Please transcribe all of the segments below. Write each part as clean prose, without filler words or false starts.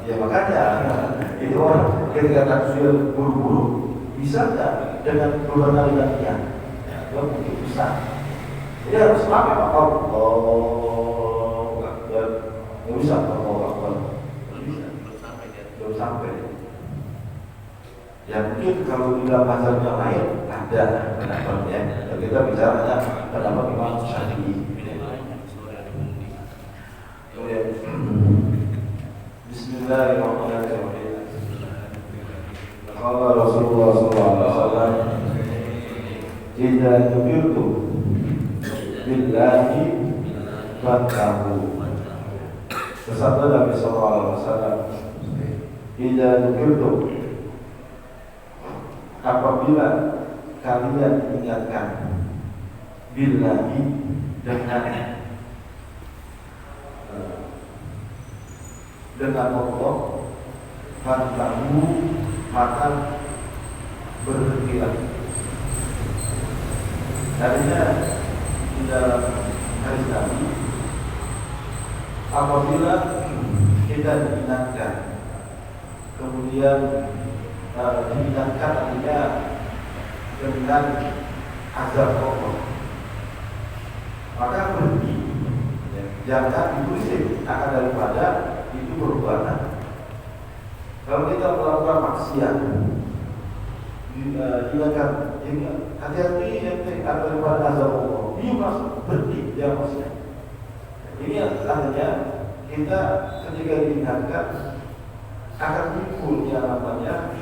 Ya makanya itu orang ketika takbir buru-buru bisa nggak dengan beberapa kali latihan? Ya, mungkin bisa. Jadi harus lama Pak. Nggak bisa belum sampai. Ya mungkin kalau di dalam mazhab yang lain ada pendapatnya. Kita bicara pendapat Imam Syafi'i. Bismillahirrahmanirrahim. Qala Rasulullah sallallahu alaihi wasallam, "Idza dzukirtu billahi fattahu." Bersabda Nabi sallallahu alaihi wasallam, "Idza dzukirtu," apabila kalian ingatkan billahi dengan Allah, fantahu maka berhentilah. Tadinya di dalam hadis Nabi, apabila kita diingatkan, kemudian diingatkan artinya dengan azab Allah, maka berhenti, jangan ditulisik akan daripada itu perbuatan. Kalau kita melakukan maksiat, diingatkan, hati-hati akan daripada azab Allah, dia masuk berhenti, dia maksiat. Ini artinya kita ketika diingatkan akan timbul yang namanya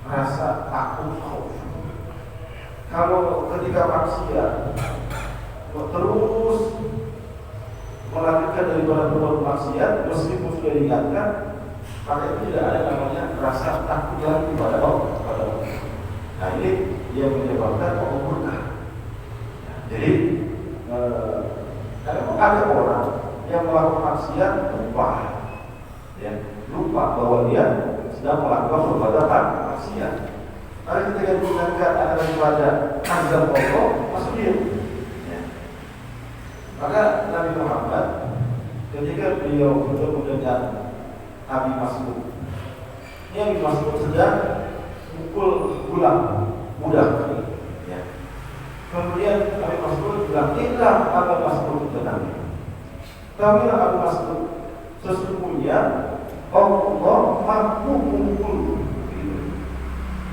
rasa takut khauf. Kalau ketika maksiat terus melakukan daripada perbuatan maksiat meskipun sudah diingatkan, maka itu tidak ada namanya rasa takut lagi kepada Allah. Nah ini yang menyebabkan Allah murka. Jadi ada orang yang melakukan maksiat lupa bahwa dia sedang melakukan perbuatan maksiat. Maka ketika diingatkan akan daripada azab Allah, masuk dia. Maka Nabi Muhammad ketika beliau bertemu dengan Abi Mas'ud, ini Abi Mas'ud sedang mukul budak. Kemudian Abi Mas'ud bilang, "Inilah Abi Mas'ud tenang." Tapi Abi Mas'ud, sesungguhnya Allah mampu memukul.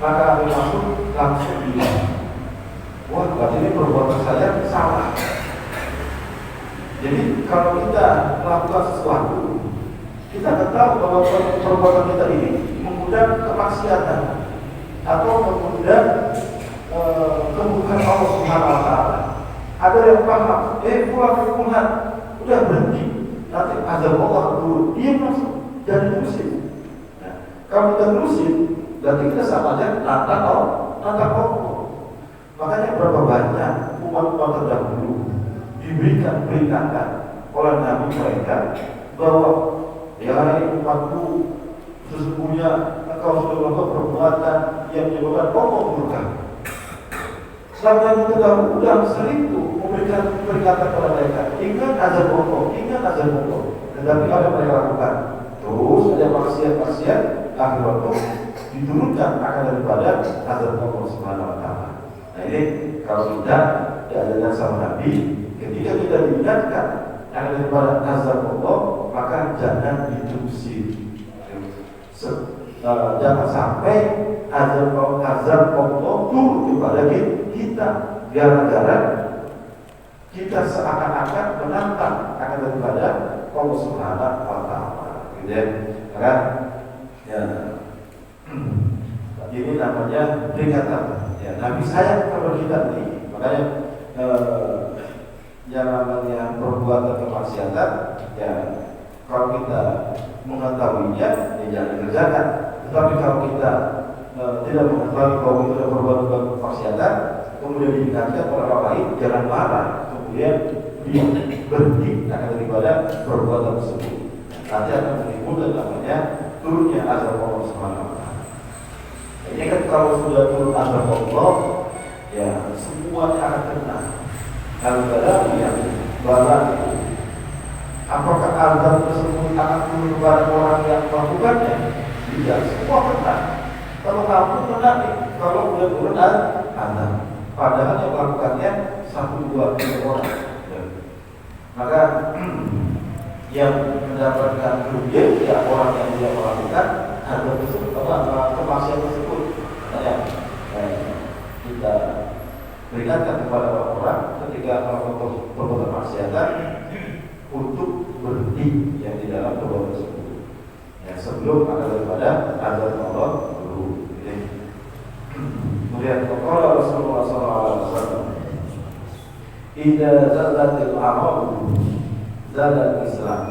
Maka Abi Mas'ud langsung bilang, "Wah, berarti ini perbuatan saya salah." Jadi kalau kita melakukan sesuatu, kita akan tahu bahwa perbuatan kita ini mengundang kemaksiatan atau mengundang kemurkaan Allah Subhanahu wa taala. Ada yang paham, pulang udah berhenti, nanti azab Allah dulu, dia masuk jadi terusin. Nah, kalau kita terusin, berarti kita sama aja nantang Allah. Makanya berapa banyak umat-umat terdahulu diberikan peringatan oleh Nabi mereka bahwa ini umatku, sesungguhnya engkau sudah melakukan perbuatan yang menyebabkan Allah murka. Selama itu sudah sering memberikan peringatan kepada mereka, ingat azab Allah. Tetapi apa yang mereka lakukan? Terus ada maksiat, akhir waktu diturunkan akan daripada azab Allah Subhanahu wa taala. Nah ini kalau kita diajarkan sama Nabi, ketika kita diingatkan akan daripada azab Allah, maka jangan diterusin. Jangan sampai azab Allah turun kepada kita gara-gara kita seakan-akan menantang akan daripada Allah Subhanahu wa taala. Maka ini namanya peringatan. Nabi sayang kepada kita ini. Makanya yang namanya perbuatan kemaksiatan, kalau kita mengetahuinya, jangan dikerjakan. Tetapi kalau kita tidak mengetahui bahwa itu adalah perbuatan kemaksiatan, kemudian diingatkan oleh orang lain, jangan marah. Kemudian dia berhenti akan daripada perbuatan tersebut. Nanti akan menimbulkan namanya turunnya azab Allah Subhanahu wa taala. Ini kan kalau sudah turun azab Allah, semuanya akan kena. Kalau yang barang itu Apakah azab tersebut akan turun kepada orang yang melakukannya? Tidak, semua kena. Kalau kamu kena nih, kalau udah turun azab. Padahal yang melakukannya 1-2 orang. Maka yang mendapatkan kerugian ya orang yang tidak melakukan azab tersebut, kemaksiatan tersebut. Kita peringatkan kepada orang ketika melakukan perbuatan maksiatan untuk berhenti yang di dalam perbuatan tersebut. Ya, sebelum ada daripada azab Allah dulu. Kemudian kalau Rasulullah SAW, "Idza zalatil a'rab, zalal Islam."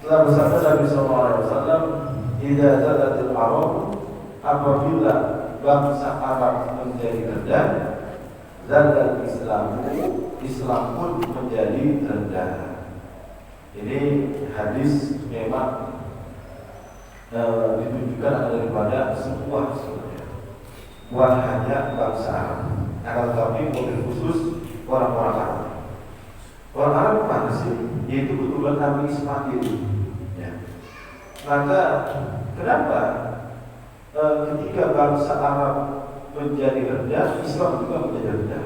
Telah bersabda Nabi SAW, "Idza zalatil a'rab," apabila bangsa Arab menjadi rendah, zalal Islam, Islam pun menjadi rendah. Ini hadis memang ditunjukkan daripada semua sebenarnya, bukan hanya bangsa Arab, akan tetapi mobil khusus orang-orang Arab. Orang Arab mana sih? Yaitu keturunan Nabi Ismail. Ya. Maka kenapa ketika bangsa Arab menjadi rendah, Islam juga menjadi rendah?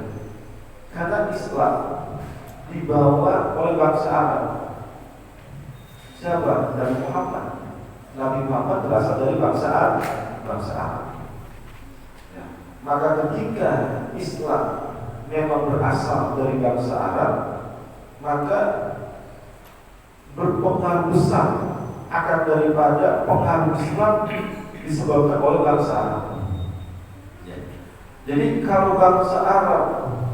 Karena Islam dibawa oleh bangsa Arab. Siapa? Nabi Muhammad. Nabi Muhammad berasal dari bangsa Arab. Ya. Maka ketika Islam memang berasal dari bangsa Arab, maka berpengaruh besar akan daripada pengaruh Islam disebabkan oleh bangsa Arab. Ya. Jadi kalau bangsa Arab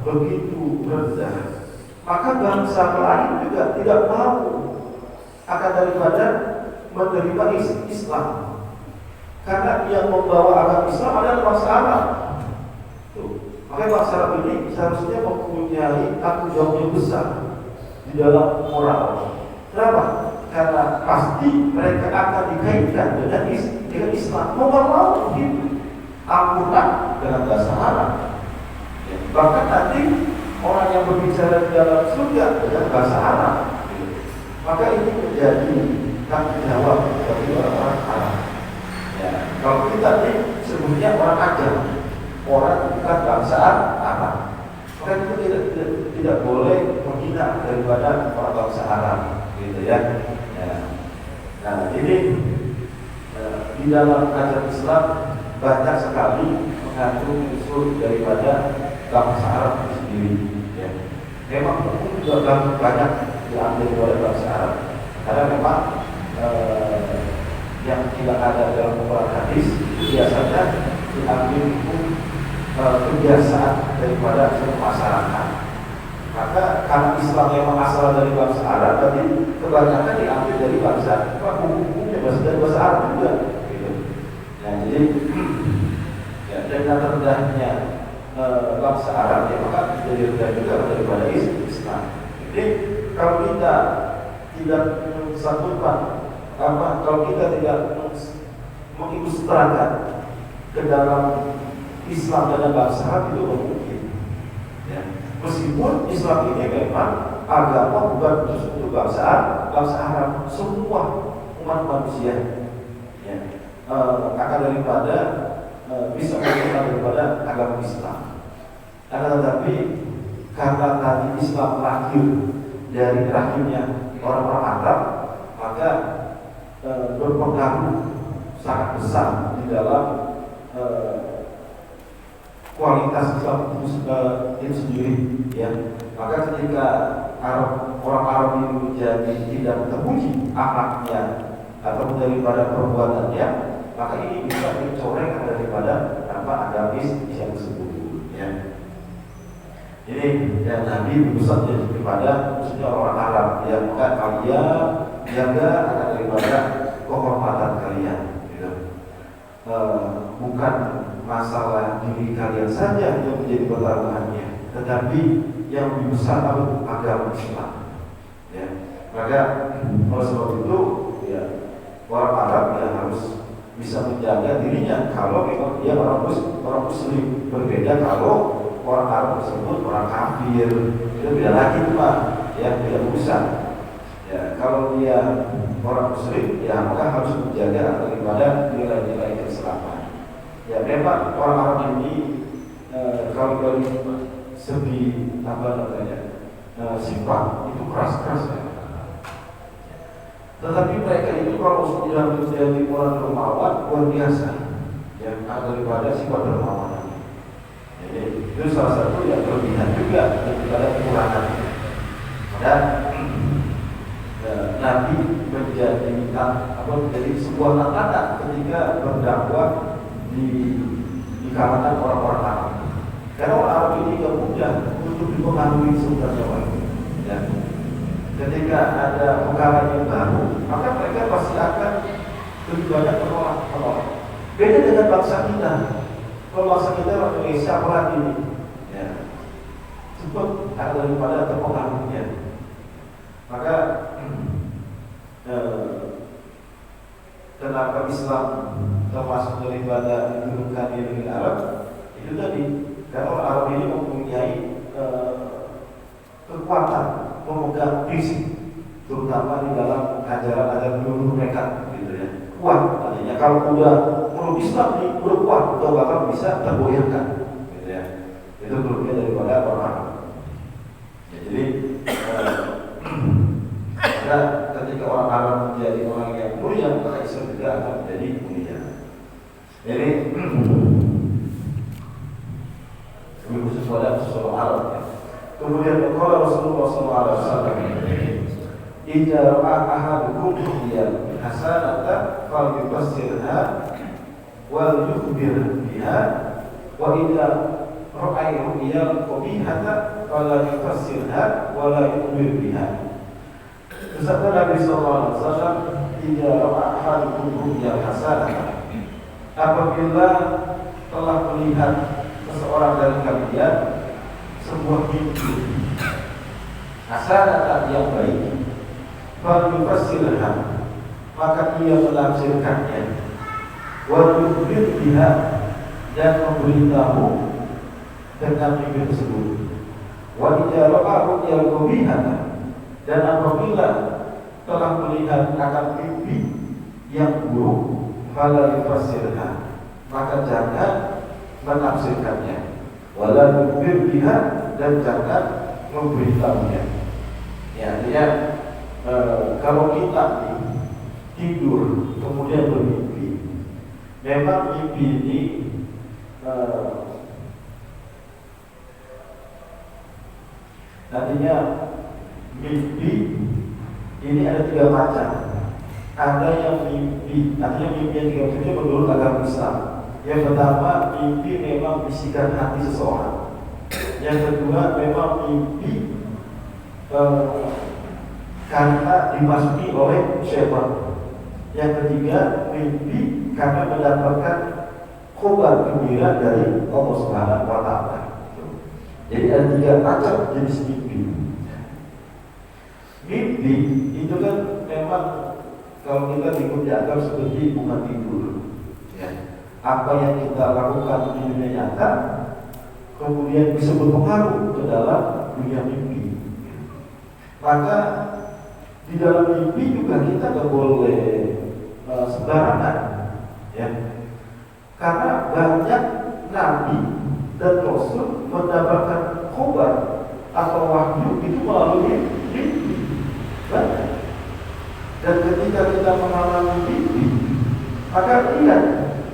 begitu rendah, maka bangsa lain juga tidak mau akan daripada menerima Islam, karena yang membawa agama Islam adalah bangsa Arab. Makanya bangsa Arab ini seharusnya mempunyai tanggung jawab yang besar di dalam moral. Kenapa? Karena pasti mereka akan dikaitkan dengan Islam. Mau begitu. Al-Quran dengan bahasa Arab. Bahkan nanti orang yang berbicara di dalam surga dengan bahasa Arab. Maka ini menjadi tanggung jawab bagi orang-orang Arab. Ya, kalau kita ini sebenarnya orang ajar, orang bukan bangsa Arab. Maka itu tidak boleh menghina daripada orang bangsa Arab, gitu ya. Nah, ini di dalam ajaran Islam banyak sekali mengandung unsur daripada bangsa Arab itu sendiri. Ya. Memang hukum juga banyak diambil oleh bangsa Arab, karena memang yang tidak ada dalam Al-Quran hadis biasanya diambil hukum kebiasaan daripada suatu masyarakat. Maka karena Islam memang asal dari bangsa Arab, berarti kebanyakan diambil dari bangsa, hukum-hukumnya berasal dari bahasa Arab juga. Gitu. Nah, jadi ya, dengan rendahnya bangsa Arab, ya maka jadi rendah juga daripada Islam. Jadi kalau kita tidak mensatukan kalau kita tidak mengilustrasikan ke dalam Islam dan bangsa Arab, itu mungkin. Ya. Meskipun Islam ini memang agama bukan khusus untuk bangsa Arab, semua umat manusia ya, akan daripada bisa mengenal daripada agama Islam. Akan tetapi karena tadi Islam lahir dari rahimnya orang-orang Arab, maka berpengaruh sangat besar di dalam kualitas Islam itu sendiri. Ya, maka ketika orang Arab ini menjadi tidak terpuji akhlaknya atau daripada perbuatannya, maka ini bisa dicoreng daripada agama Islam tersebut. Ya. Ini yang Nabi berusaha kepada khususnya orang Arab, yang maka kalian jaga akan daripada kehormatan kalian. Gitu. Bukan masalah diri kalian saja yang menjadi pertaruhannya, tetapi yang lebih besar adalah agama Islam. Ya. Maka oleh sebab itu, ya, orang Arab yang harus bisa menjaga dirinya. Kalau memang dia orang Muslim, berbeda kalau orang Arab tersebut orang kafir, itu beda lagi, Pak. Ya, tidak usah. kalau dia orang muslim, ya maka harus menjaga daripada nilai-nilai keislaman. Ya memang orang Arab ini kalau dari segi sifat itu keras-keras ya. Tetapi mereka itu kalau sudah menjadi orang dermawan luar biasa, ya daripada sifat dermawan. Jadi itu salah satu yang kelebihan juga daripada kekurangan. Dan Nabi menjadi sebuah tantangan ketika berdakwah di kalangan orang-orang Arab. Karena orang Arab ini tidak mudah untuk dipengaruhi sebenarnya, ya. Ketika ada perkara yang baru, maka mereka pasti akan lebih banyak menolak. Beda dengan bangsa kita. Kalau bangsa kita orang Indonesia apalagi ini, ya, cepat daripada terpengaruhnya. Maka kenapa Islam termasuk daripada menurunkan diri Arab itu tadi, karena orang Arab ini mempunyai kekuatan memegang prinsip, terutama di dalam ajaran-ajaran dulu mereka, gitu ya. Kuat, artinya kalau udah menurut Islam ini udah kuat, udah bakal bisa tergoyahkan, gitu ya. Itu kelebihan daripada orang Arab. Ya, jadi ketika orang Arab menjadi orang yang mulia, maka Islam juga akan menjadi mulia. Jadi lebih khusus pada seorang Arab, ya. Kemudian kalau Rasulullah SAW, "Idza ra'a ahadukum ru'yan hasanatan falyubassirha wal yukhbir biha, wa idza ra'a ru'yan qabihatan fala yubassirha wa la yukhbir biha." Bersabda Nabi SAW, "Idza ra'a ahadukum ru'yan hasanatan," apabila telah melihat seseorang dari kalian sebuah mimpi hasanatan yang baik, falyubassirha, maka ia menafsirkannya, wa yukhbir biha, dan memberitahu dengan mimpi tersebut. Wa idza ra'a ru'yan qabihatan, dan apabila telah melihat akan mimpi yang buruk, fala yufassirha, maka jangan menafsirkannya, wala yukhbir biha, dan jangan memberitahunya. Ya, artinya kalau kita tidur kemudian bermimpi, memang mimpi ini artinya mimpi ini ada 3 macam. Ada yang mimpi, artinya mimpi yang 3 macam itu menurut agama Islam. Yang pertama, mimpi memang bisikan hati seseorang. Yang kedua, memang mimpi karena dimasuki oleh syaitan. Yang ketiga, mimpi karena mendapatkan kabar gembira dari Allah Subhanahu wa Ta'ala. Jadi ada 3 macam jenis mimpi. Mimpi itu kan memang kalau kita dianggap seperti bukan tidur, ya. Apa yang kita lakukan di dunia nyata kemudian bisa berpengaruh ke dalam dunia mimpi. Maka di dalam mimpi juga kita tidak boleh sembarangan, ya. Karena banyak nabi dan rasul mendapatkan kabar atau wahyu itu melalui mimpi. Dan ketika kita mengalami mimpi, maka lihat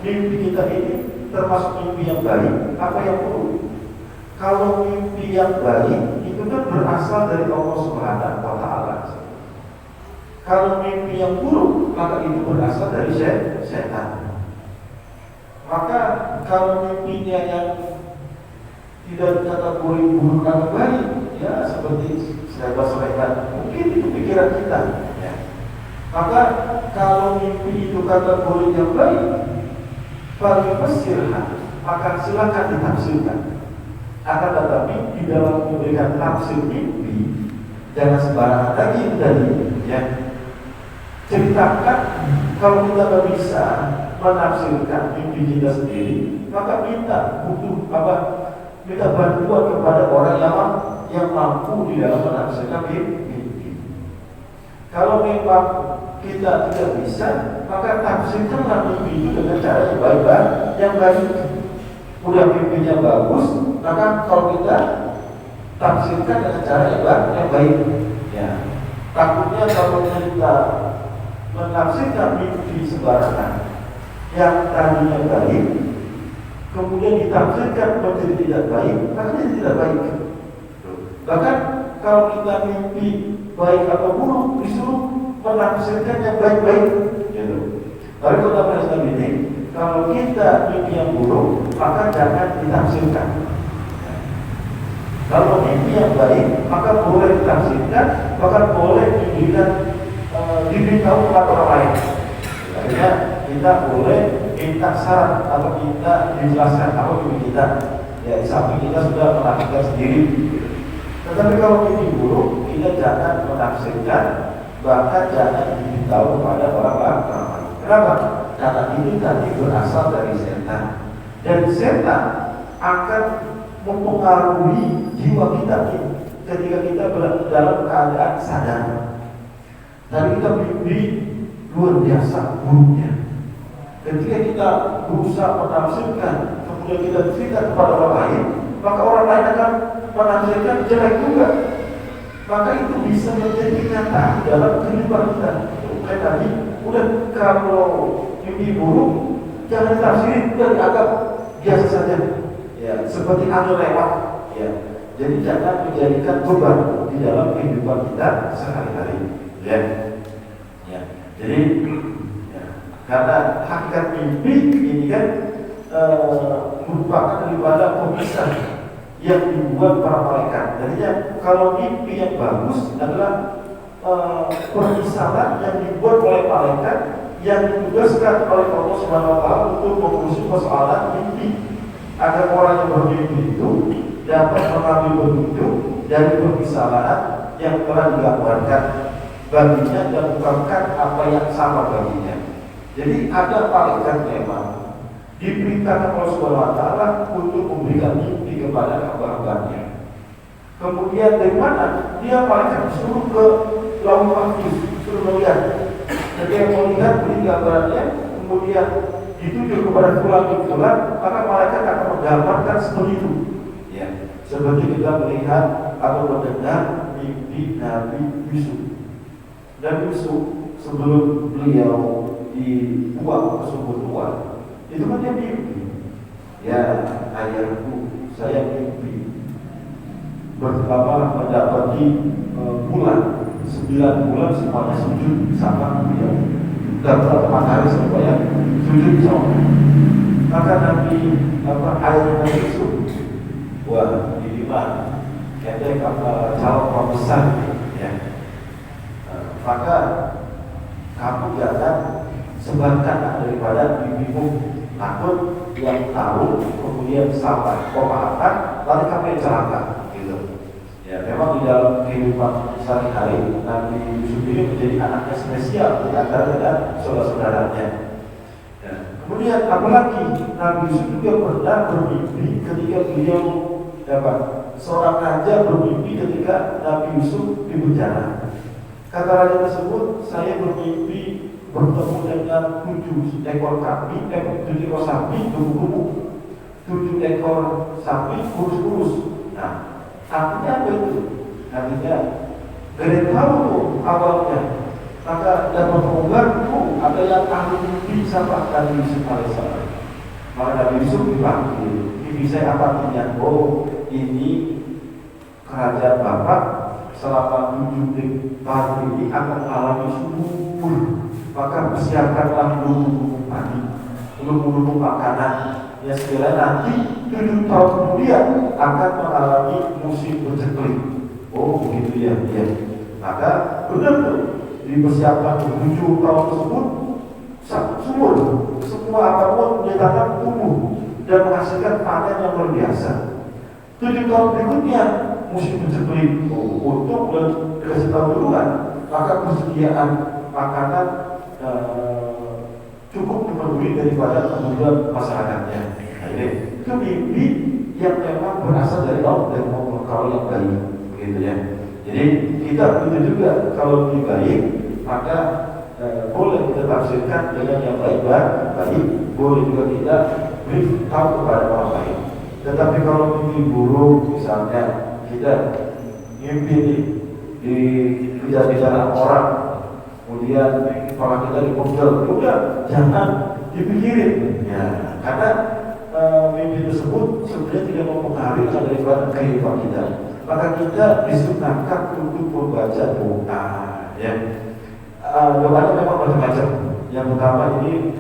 mimpi kita ini termasuk mimpi yang baik apa yang buruk. Kalau mimpi yang baik itu kan berasal dari Allah Subhanahu wa Ta'ala. Kalau mimpi yang buruk, maka itu berasal dari setan. Maka kalau mimpinya yang tidak dikategori buruk atau baik, ya seperti saya sampaikan, mungkin itu pikiran kita, ya. Maka kalau mimpi itu kategori yang baik, falyufassirha, maka silakan ditafsirkan. Akan tetapi di dalam memberikan tafsir mimpi, jangan sembarangan lagi itu tadi, ya. Ceritakan, kalau kita tidak bisa menafsirkan mimpi kita sendiri, maka minta bantuan kepada orang yang mampu di dalam menafsirkan mimpi. Kalau memang kita tidak bisa, maka tafsirkanlah mimpi itu dengan cara yang baik-baik, yang baik. Udah mimpinya bagus, maka kalau kita tafsirkan dengan cara yang baik. Ya. Takutnya kalau kita menafsirkan mimpi sembarangan yang tadinya baik, kemudian ditafsirkan menjadi tidak baik, maka jadi tidak baik. Bahkan kalau kita mimpi baik atau buruk, disuruh menafsirkan yang baik-baik. Gitu. Tapi kata Islam ini, kalau kita mimpi yang buruk, maka jangan ditafsirkan. Kalau mimpi yang baik, maka boleh ditafsirkan, bahkan boleh diberitahu kepada orang lain. Akhirnya kita boleh minta saran atau kita dijelaskan apa mimpi kita. Ya, di samping kita sudah melakukan sendiri. Tetapi kalau mimpi buruk, kita jangan menafsirkan, bahkan jangan diberitahu kepada orang lain. Kenapa? Karena ini tadi berasal dari setan, dan setan akan mempengaruhi jiwa kita ketika kita berada dalam keadaan sadar. Tadi kita mimpi luar biasa buruknya. Ketika kita berusaha menafsirkan, kemudian kita cerita kepada orang lain, maka orang lain akan menafsirkan jelek juga. Maka itu bisa menjadi kenyataan dalam kehidupan kita. Kayak tadi, udah kalau mimpi buruk, jangan ditafsirin, udah dianggap biasa saja. Ya, seperti angin lewat. Ya, jadi jangan menjadikan beban di dalam kehidupan kita sehari-hari. Ya, ya. Jadi, ya, karena hakikat mimpi ini kan merupakan daripada pemisah yang dibuat para malaikat. Jadinya kalau mimpi yang bagus adalah permisalan yang dibuat oleh malaikat yang ditugaskan oleh Allah Subhanahu wa taala untuk mengurusi persoalan mimpi, agar orang yang bermimpi itu dapat mengambil petunjuk dari permisalan yang telah digambarkan baginya dan mengungkapkan apa yang sama baginya. Jadi ada malaikat memang diperintahkan oleh Subhanahu wa taala untuk memberikan mimpi kepada hamba-hambanya. Kemudian dari mana? Dia malaikat disuruh ke Lauhul Mahfuz, suruh melihat. Jadi yang melihat beri gambarannya, kemudian dituju kepada fulan, maka malaikat akan menggambarkan seperti itu. Ya, seperti kita melihat atau mendengar mimpi Nabi Yusuf. Dan Yusuf sebelum beliau dibuang ke sumur tua, itu kan dia mimpi. Ya, ayahku, saya mimpi mendapati bulan 9 bulan semuanya sujud sama beliau, dan matahari semuanya sujud sama. Maka Nabi ayahnya Yusuf, wah ini mah kayaknya calon pembesar, ya. Maka kamu jangan sebarkan daripada mimpimu, takut yang tahu kemudian salah pemahaman lalu kamu yang celaka, gitu. Ya, memang di dalam kehidupan sehari-hari Nabi Yusuf ini menjadi anaknya spesial di antara dengan saudara-saudaranya. Ya. Kemudian apalagi Nabi Yusuf juga pernah bermimpi ketika beliau seorang raja bermimpi ketika Nabi Yusuf di bencana. Kata raja tersebut, saya bermimpi bertemu dengan 7 ekor kambing, 7 ekor sapi gemuk-gemuk, 7 ekor sapi kurus-kurus. Nah, artinya apa itu? Artinya gak tahu awalnya. Maka dapat mengungkap ada yang ahli mimpi sama Nabi Yusuf alaihissalam. Maka Nabi Yusuf dipanggil. Mimpi saya apa artinya? Oh, ini kerajaan Bapak selama 7 tahun ini akan mengalami subur. Maka persiapkanlah dulu pagi, dulu makanan. Ya sekiranya nanti 7 tahun kemudian akan mengalami musim berceklik. Oh begitu ya, ya. Maka benar tuh dipersiapkan 7 tahun tersebut subur, semua apapun ditanam tumbuh dan menghasilkan panen yang luar biasa. 7 tahun berikutnya musim berceklik. Untuk dikasih tahu duluan, maka persediaan makanan cukup dipenuhi daripada kebutuhan masyarakatnya. Nah, ini itu mimpi yang memang berasal dari Allah, dari Allah kalau yang baik, begitu ya. Jadi kita itu juga kalau mimpi baik maka boleh kita tafsirkan dengan yang baik-baik, boleh juga kita beritahu kepada orang lain. Tetapi kalau mimpi buruk, misalnya kita mimpi di bicara orang, kemudian kepala kita dipegel, udah jangan dipikirin, ya, karena mimpi tersebut sebenarnya tidak mempengaruhi daripada kehidupan kita. Maka kita disunahkan untuk membaca doa, ya. Doanya memang macam-macam. Yang pertama ini,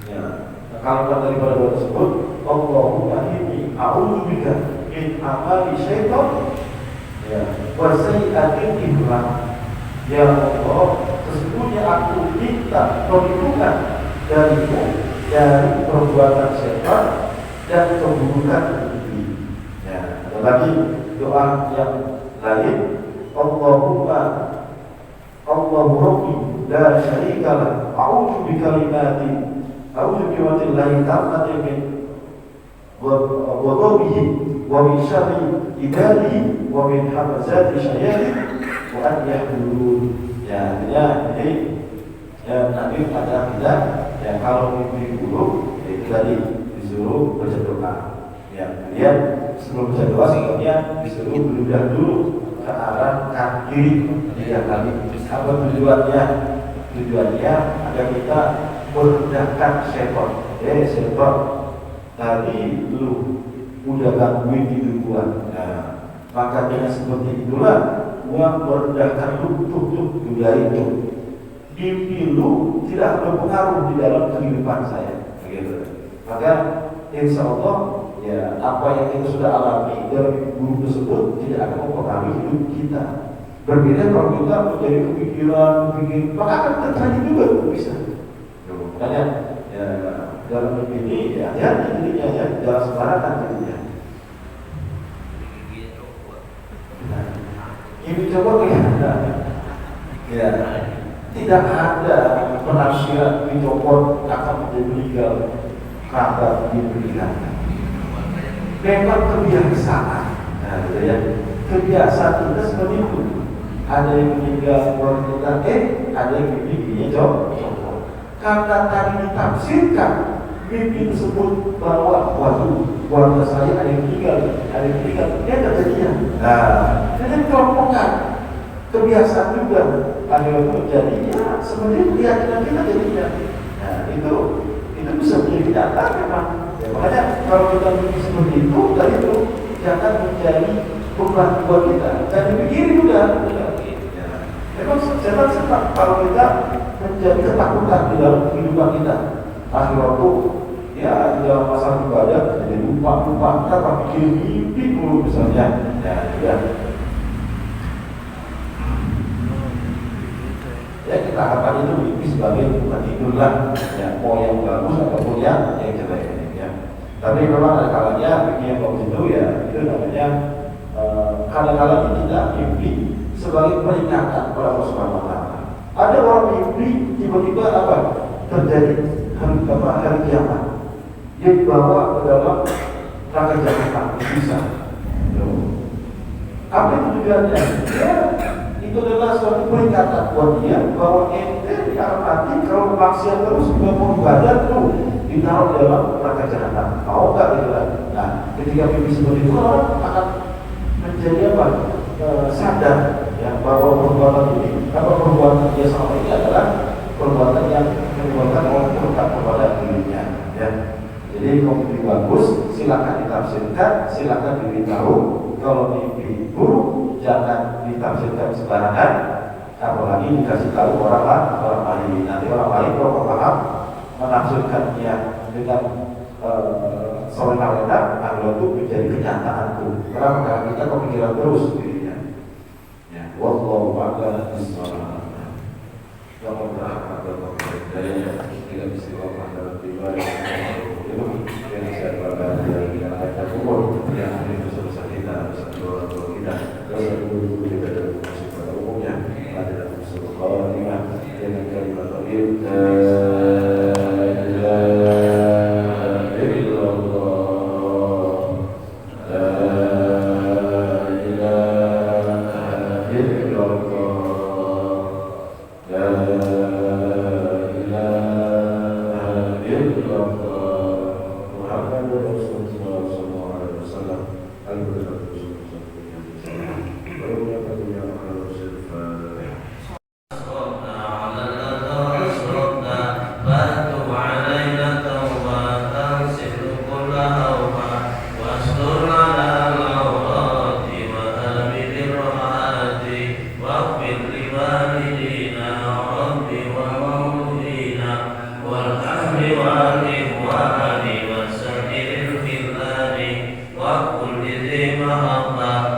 ya, kalau daripada doa tersebut, Allahumma inni a'udzubika min amali syaitan, ya, wa sayyi'atil ihram. Ya Allah, sesungguhnya aku minta perlindungan darimu dari perbuatan syaitan dan keburukan mimpi. Ya, ada lagi doa yang lain, Allahumma Rabbi la syarika lah, a'udzu bikalimatillahi tammati min ghadabihi wa min syarri ibadihi wa min hamazati syayatin wa an yahdurun. Ya, ini ya, nanti pada kita ya, kalau mimpi buruk ya, itu tadi disuruh baca doa. Ya, kemudian sebelum baca doa sebelumnya disuruh beludah dulu ke arah kaki kiri 3 kali. Apa tujuannya? Tujuannya agar kita merendahkan setan. Setan tadi lu udah gangguin hidup gua. Nah, maka dengan seperti itulah gua merendahkan lu tuh itu. Mimpi lu tidak berpengaruh di dalam kehidupan saya. Begitu. Maka insya Allah ya, apa yang kita sudah alami dalam guru tersebut tidak akan mempengaruhi hidup kita. Berbeda kalau kita menjadi kepikiran, maka akan terjadi juga bisa. Makanya ya, dalam mimpi ini ya, jadinya ya, jangan sembarangan jadinya. Ini coba ya, tidak ada penafsiran dicopot akan menjadi meninggal karena diberikan. Memang kebiasaan, nah, gitu ya. Kebiasaan kita seperti itu. Ada yang meninggal kita, ada yang mimpi copot. Karena tadi ditafsirkan mimpi tersebut bahwa keluarga saya ada yang meninggal, dia terjadinya. Nah, jadi kelompokkan kebiasaan juga ada yang terjadinya sebenarnya keyakinan kita jadinya. Nah, itu bisa menjadi kenyataan memang. Ya, makanya kalau kita mimpi seperti itu, tadi itu jangan menjadi beban buat kita. Jangan dipikirin juga. Ya. Memang setan senang kalau kita menjadi ketakutan di dalam kehidupan kita. Akhir waktu, ya di dalam masalah ibadah jadi lupa kita pikir mimpi dulu misalnya. Ya, juga. Ya kita anggap itu mimpi sebagai bukan tidur lah. Ya, mau yang bagus ataupun yang jelek. Tapi memang ada kalanya mimpi yang bagus itu ya, itu namanya kadang-kadang kita mimpi sebagai peringatan kepada Allah Subhanahu wa Ta'ala. Ada orang mimpi tiba-tiba apa? Terjadi hari kiamat. Dia dibawa ke dalam neraka jahanam, bisa. Apa itu tujuannya? Ya, itu adalah suatu peringatan buat dia bahwa ente di akan mati kalau maksiat terus juga mau ibadah tuh ditaruh dalam neraka jahanam. Mau nggak gitu kan? Nah, ketika mimpi seperti itu orang akan menjadi apa? Sadar ya bahwa perbuatan ini, perbuatan dia selama ini adalah perbuatan yang menyebabkan orang murka kepada dirinya. Ya. Jadi kalau mimpi bagus, silakan ditafsirkan, silakan diberitahu. Kalau mimpi buruk, jangan ditafsirkan sembarangan, apalagi dikasih tahu orang lain. Nanti orang lain kalau paham menafsirkannya dengan sewena-wena, akhirnya itu menjadi kenyataanku. Karena karena kita kepikiran terus dirinya. Ya, wallahu a'lam bishawab. Kalau berharap dari tidak bisa dalam ibadah itu yang saya banggakan dari yang ada kubur yang itu sebesar kita, sebesar kita, sebesar kita dalam musik pada umumnya ada dalam surah Al-Fatihah dengan kalimat tauhid. Yeah. Maha